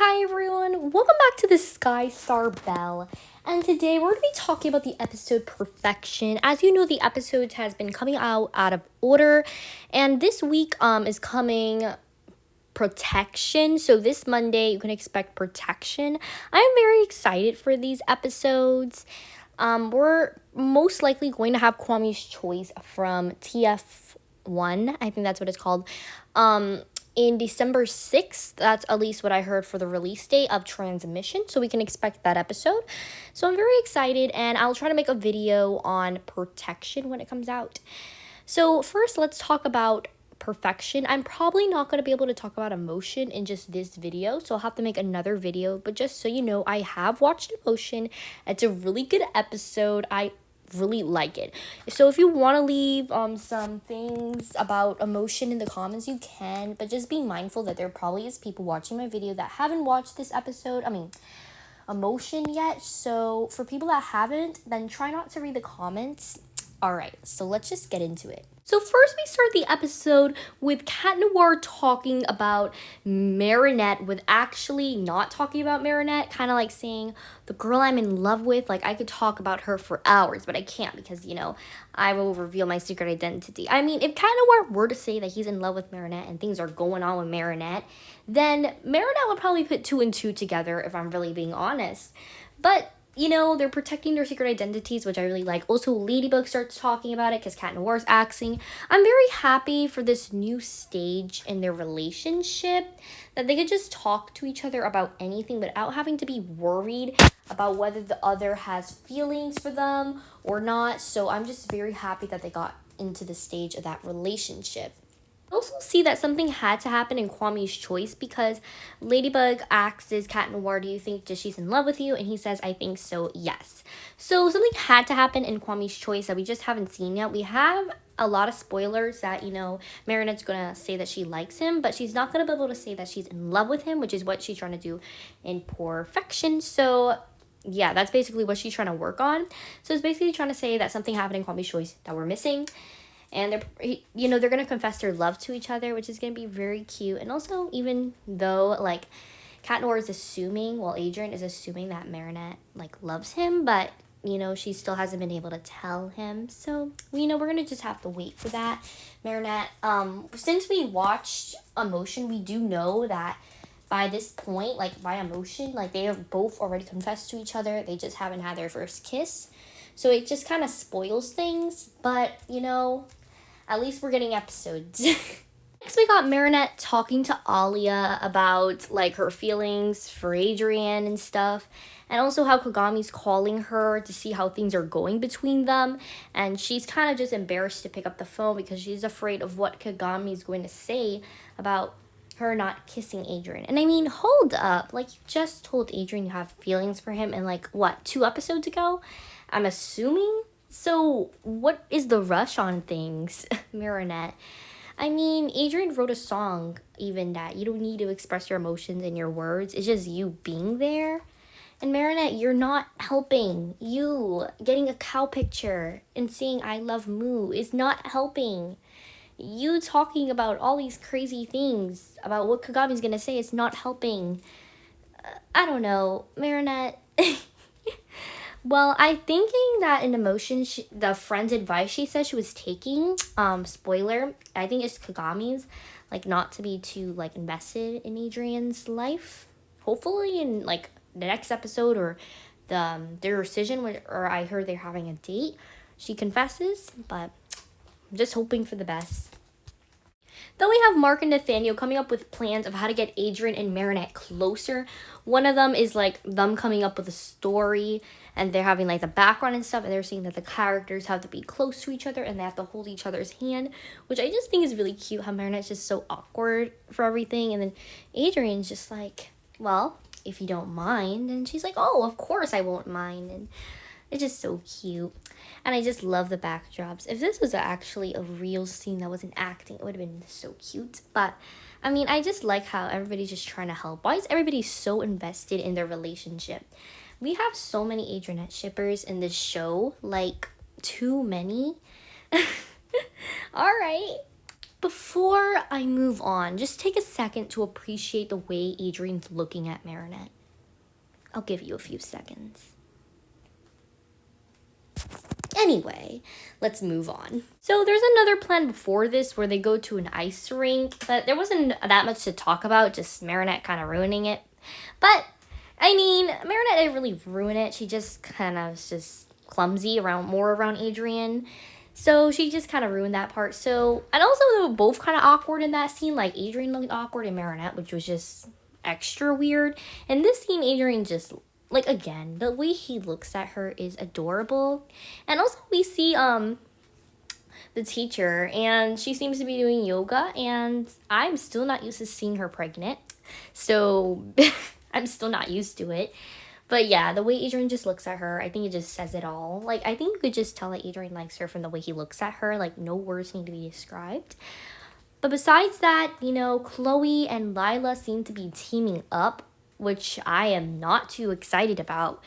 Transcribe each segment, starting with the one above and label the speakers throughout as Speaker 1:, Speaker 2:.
Speaker 1: Hi everyone, welcome back to the Sky Star Bell. And today we're going to be talking about the episode Perfection. As you know, the episode has been coming out of order, and this week is coming Protection. So this Monday you can expect Protection. I'm very excited for these episodes. We're most likely going to have Kwame's Choice from TF1. I think that's what it's called. In December 6th. That's at least what I heard for the release date of transmission. So we can expect that episode. So I'm very excited, and I'll try to make a video on Protection when it comes out. So first, let's talk about Perfection. I'm probably not going to be able to talk about Emotion in just this video, so I'll have to make another video. But just so you know, I have watched Emotion. It's a really good episode. I really like it. So if you want to leave some things about Emotion in the comments, you can, but just be mindful that there probably is people watching my video that haven't watched this episode, Emotion yet. So for people that haven't, then try not to read the comments. All right, so let's just get into it. So first we start the episode with Cat Noir talking about Marinette, with actually not talking about Marinette, kind of like saying, the girl I'm in love with, like I could talk about her for hours, but I can't because, I will reveal my secret identity. I mean, if Cat Noir were to say that he's in love with Marinette and things are going on with Marinette, then Marinette would probably put two and two together, if I'm really being honest. But they're protecting their secret identities, which I really like. Also, Ladybug starts talking about it because Cat Noir's axing. I'm very happy for this new stage in their relationship, that they could just talk to each other about anything without having to be worried about whether the other has feelings for them or not. So I'm just very happy that they got into the stage of that relationship. Also see that something had to happen in Kwame's Choice, because Ladybug asks Cat Noir, do you think that she's in love with you? And he says, I think so, yes. So something had to happen in Kwame's Choice that we just haven't seen yet. We have a lot of spoilers that, Marinette's gonna say that she likes him, but she's not gonna be able to say that she's in love with him, which is what she's trying to do in Perfection. So yeah, that's basically what she's trying to work on. So it's basically trying to say that something happened in Kwame's Choice that we're missing. And they're gonna confess their love to each other, which is gonna be very cute. And also, even though Cat Noir is assuming, Adrien is assuming that Marinette loves him, but she still hasn't been able to tell him. So we're gonna just have to wait for that. Marinette, since we watched Emotion, we do know that by this point, by Emotion, they have both already confessed to each other. They just haven't had their first kiss. So it just kind of spoils things, but at least we're getting episodes. Next, we got Marinette talking to Alia about her feelings for Adrien and stuff, and also how Kagami's calling her to see how things are going between them, and she's kind of just embarrassed to pick up the phone because she's afraid of what Kagami's going to say about her not kissing Adrien. And I mean, hold up, you just told Adrien you have feelings for him, and 2 episodes ago, I'm assuming. So what is the rush on things, Marinette? I mean, Adrien wrote a song even that you don't need to express your emotions in your words. It's just you being there. And Marinette, you're not helping. You getting a cow picture and saying I love Moo is not helping. You talking about all these crazy things about what Kagami's gonna say is not helping. I don't know, Marinette. Well, I'm thinking that in Emotion, the friend's advice she said she was taking, spoiler, I think it's Kagami's, not to be too, invested in Adrien's life. Hopefully in, the next episode or their decision, or I heard they're having a date, she confesses, but I'm just hoping for the best. Then we have Mark and Nathaniel coming up with plans of how to get Adrien and Marinette closer. One of them is them coming up with a story, and they're having the background and stuff, and they're saying that the characters have to be close to each other and they have to hold each other's hand, which I just think is really cute, how Marinette's just so awkward for everything, and then Adrien's just well, if you don't mind, and she's oh, of course I won't mind, and it's just so cute. And I just love the backdrops. If this was actually a real scene that wasn't acting, it would have been so cute. But, I mean, I just like how everybody's just trying to help. Why is everybody so invested in their relationship? We have so many Adrienette shippers in this show. Too many. Alright. Before I move on, just take a second to appreciate the way Adrien's looking at Marinette. I'll give you a few seconds. Anyway, let's move on. So there's another plan before this where they go to an ice rink, but there wasn't that much to talk about, just Marinette kind of ruining it. But, I mean, Marinette didn't really ruin it. She just kind of was just clumsy more around Adrien. So she just kind of ruined that part. So, and also they were both kind of awkward in that scene. Like, Adrien looked awkward and Marinette, which was just extra weird. In this scene, Adrien just, like, again, the way he looks at her is adorable. And also we see the teacher, and she seems to be doing yoga, and I'm still not used to seeing her pregnant. So I'm still not used to it. But yeah, the way Adrien just looks at her, I think it just says it all. Like, I think you could just tell that Adrien likes her from the way he looks at her. Like, no words need to be described. But besides that, you know, Chloe and Lila seem to be teaming up, which I am not too excited about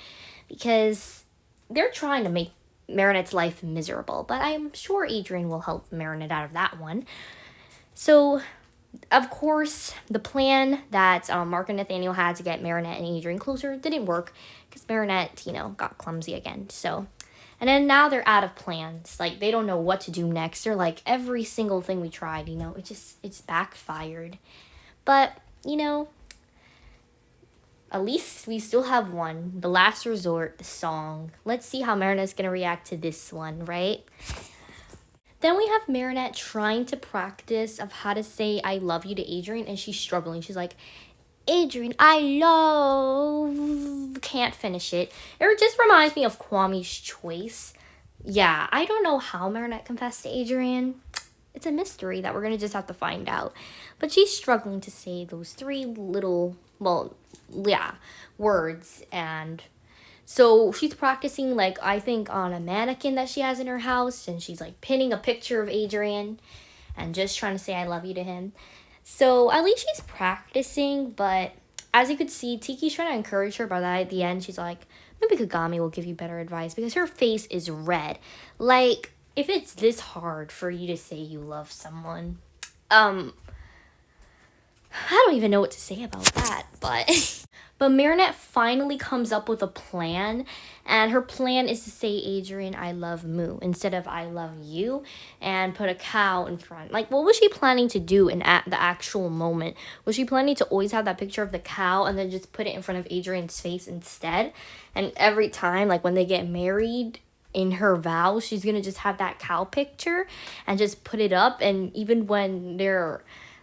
Speaker 1: because they're trying to make Marinette's life miserable. But I'm sure Adrien will help Marinette out of that one. So, of course, the plan that Mark and Nathaniel had to get Marinette and Adrien closer didn't work because Marinette, you know, got clumsy again. So, and then now they're out of plans. Like, they don't know what to do next. They're like, every single thing we tried, you know, it's backfired. But, you know, at least we still have one. The last resort, the song. Let's see how Marinette's going to react to this one, right? Then we have Marinette trying to practice of how to say I love you to Adrien, and she's struggling. She's like, Adrien, I love... Can't finish it. It just reminds me of Kwame's choice. Yeah, I don't know how Marinette confessed to Adrien. It's a mystery that we're going to just have to find out. But she's struggling to say those three little, well, yeah, words, and... So she's practicing, like, I think on a mannequin that she has in her house. And she's, like, pinning a picture of Adrien and just trying to say I love you to him. So at least she's practicing. But as you could see, Tiki's trying to encourage her. But at the end, she's like, maybe Kagami will give you better advice. Because her face is red. Like, if it's this hard for you to say you love someone, I don't even know what to say about that. But Marinette finally comes up with a plan, and her plan is to say, Adrien, I love Moo, instead of I love you, and put a cow in front. Like, what was she planning to do at the actual moment? Was she planning to always have that picture of the cow and then just put it in front of Adrien's face instead? And every time, like, when they get married, in her vows, she's gonna just have that cow picture and just put it up, and even when they're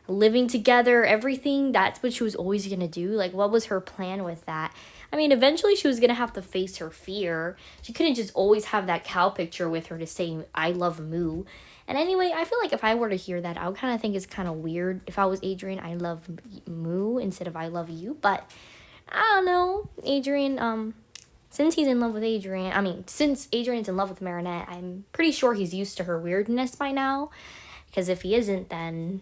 Speaker 1: living together, everything, that's what she was always gonna do. Like, what was her plan with that? I mean, eventually she was gonna have to face her fear. She couldn't just always have that cow picture with her to say I love Moo. And anyway, I feel like if I were to hear that, I would kind of think it's kind of weird. If I was Adrien, I love Moo instead of I love you. But I don't know, Adrien, since he's in love with since Adrien's in love with Marinette, I'm pretty sure he's used to her weirdness by now. Because if he isn't, then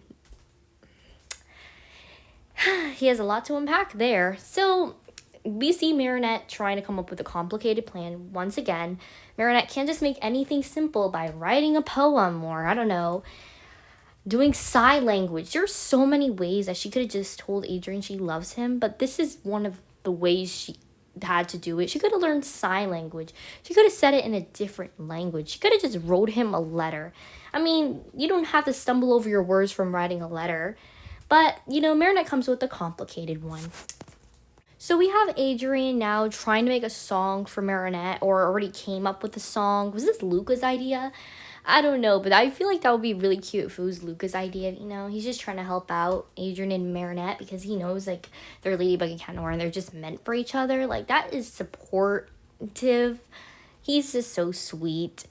Speaker 1: he has a lot to unpack there. So we see Marinette trying to come up with a complicated plan once again. Marinette can't just make anything simple by writing a poem or, I don't know, doing sign language. There's so many ways that she could have just told Adrien she loves him, but this is one of the ways she had to do it. She could have learned sign language. She could have said it in a different language. She could have just wrote him a letter. I mean, you don't have to stumble over your words from writing a letter. But, you know, Marinette comes with a complicated one. So we have Adrien now trying to make a song for Marinette, or already came up with the song. Was this Luca's idea? I don't know, but I feel like that would be really cute if it was Luca's idea, you know? He's just trying to help out Adrien and Marinette because he knows, like, they're Ladybug and Cat Noir and they're just meant for each other. Like, that is supportive. He's just so sweet.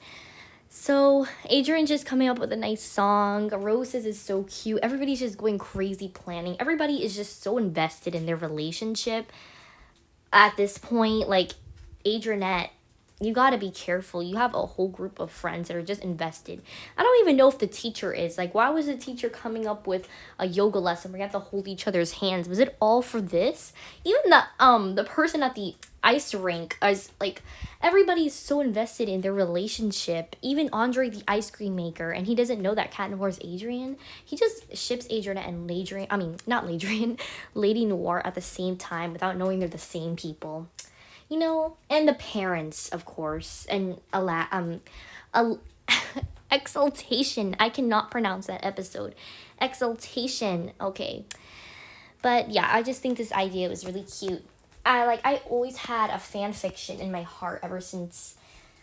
Speaker 1: So, Adrien just coming up with a nice song. Roses is so cute. Everybody's just going crazy planning. Everybody is just so invested in their relationship at this point. Like, Adrienne you got to be careful. You have a whole group of friends that are just invested. I don't even know if the teacher is. Like, why was the teacher coming up with a yoga lesson where you have to hold each other's hands? Was it all for this? Even the person at the ice rink is like, everybody's so invested in their relationship. Even Andre the ice cream maker, and he doesn't know that Cat Noir is Adrien. He just ships Adrien and Ladrien. I mean, not Ladrien, Lady Noir at the same time without knowing they're the same people. You know, and the parents, of course, and exaltation. I cannot pronounce that episode. Exaltation. Okay. But yeah, I just think this idea was really cute. I always had a fan fiction in my heart ever since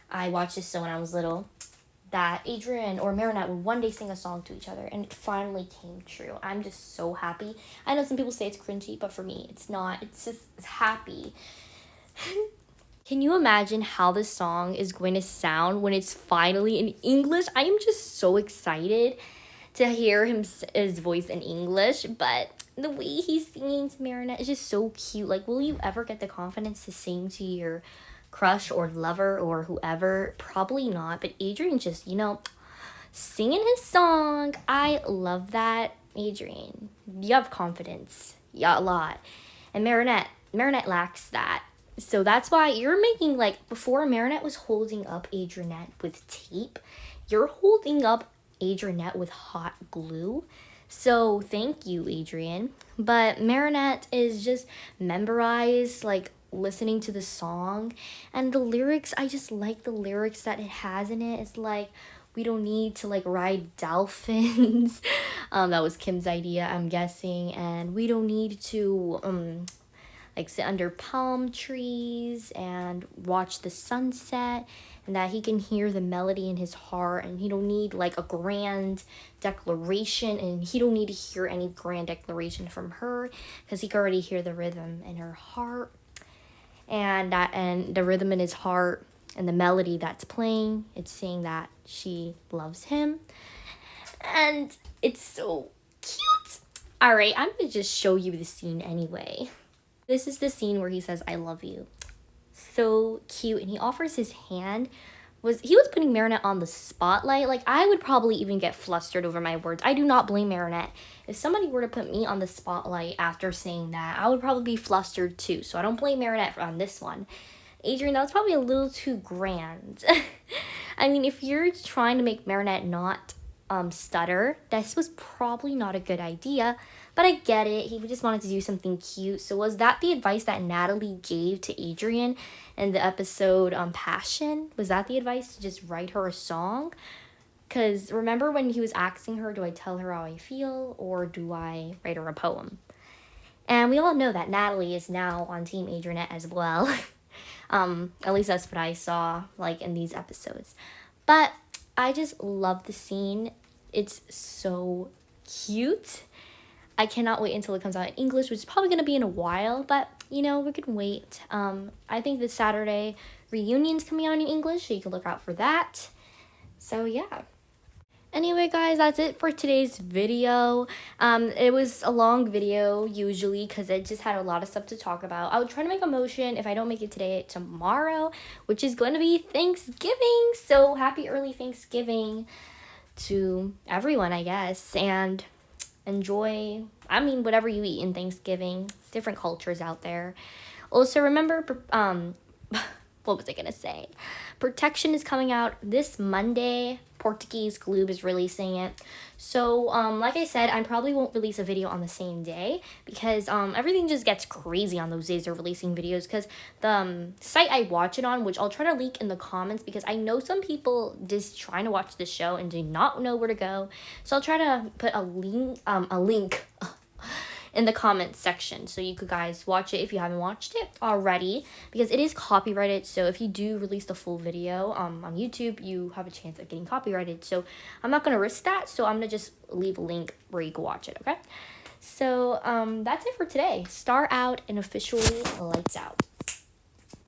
Speaker 1: I watched this show when I was little, that Adrien or Marinette would one day sing a song to each other, and it finally came true. I'm just so happy. I know some people say it's cringy, but for me, it's not. It's happy. Can you imagine how this song is going to sound when it's finally in English? I am just so excited to hear his voice in English, but the way he's singing to Marinette is just so cute. Like, will you ever get the confidence to sing to your crush or lover or whoever? Probably not, but Adrien just, singing his song. I love that. Adrien, you have confidence. Yeah, a lot. And Marinette lacks that. So that's why you're making, like, before Marinette was holding up Adrienne with tape, you're holding up Adrienne with hot glue. So thank you, Adrien. But Marinette is just memorized, like, listening to the song. And the lyrics, I just like the lyrics that it has in it. It's like, we don't need to, like, ride dolphins. That was Kim's idea, I'm guessing. And we don't need to, like, sit under palm trees and watch the sunset, and that he can hear the melody in his heart, and he don't need, like, a grand declaration, and he don't need to hear any grand declaration from her, because he can already hear the rhythm in her heart, and the rhythm in his heart, and the melody that's playing, it's saying that she loves him, and it's so cute. All right, I'm gonna just show you the scene anyway. This is the scene where he says, I love you. So cute. And he offers his hand. He was putting Marinette on the spotlight. Like, I would probably even get flustered over my words. I do not blame Marinette. If somebody were to put me on the spotlight after saying that, I would probably be flustered too. So I don't blame Marinette on this one. Adrien, that was probably a little too grand. I mean, if you're trying to make Marinette not stutter, this was probably not a good idea. But I get it. He just wanted to do something cute. So was that the advice that Natalie gave to Adrien in the episode Passion? Was that the advice, to just write her a song? Because remember when he was asking her, do I tell her how I feel or do I write her a poem? And we all know that Natalie is now on Team Adrienne as well. At least that's what I saw, like, in these episodes. But I just love the scene. It's so cute. I cannot wait until it comes out in English, which is probably going to be in a while, but, we can wait. I think the Saturday reunion's coming out in English, so you can look out for that. So, yeah. Anyway, guys, that's it for today's video. It was a long video, usually, because it just had a lot of stuff to talk about. I would try to make a motion. If I don't make it today, tomorrow, which is going to be Thanksgiving. So, happy early Thanksgiving to everyone, I guess, and enjoy, whatever you eat in Thanksgiving. Different cultures out there. Also, remember, what was I gonna say? Protection is coming out this Monday. Portuguese Gloob is releasing it. So, like I said, I probably won't release a video on the same day because everything just gets crazy on those days they're releasing videos, because the site I watch it on, which I'll try to link in the comments, because I know some people just trying to watch the show and do not know where to go. So I'll try to put a link in the comments section so you could guys watch it if you haven't watched it already, because it is copyrighted. So if you do release the full video on YouTube, you have a chance of getting copyrighted. So I'm not gonna risk that, so I'm gonna just leave a link where you can watch it. Okay, so that's it for today. Star out and officially lights out.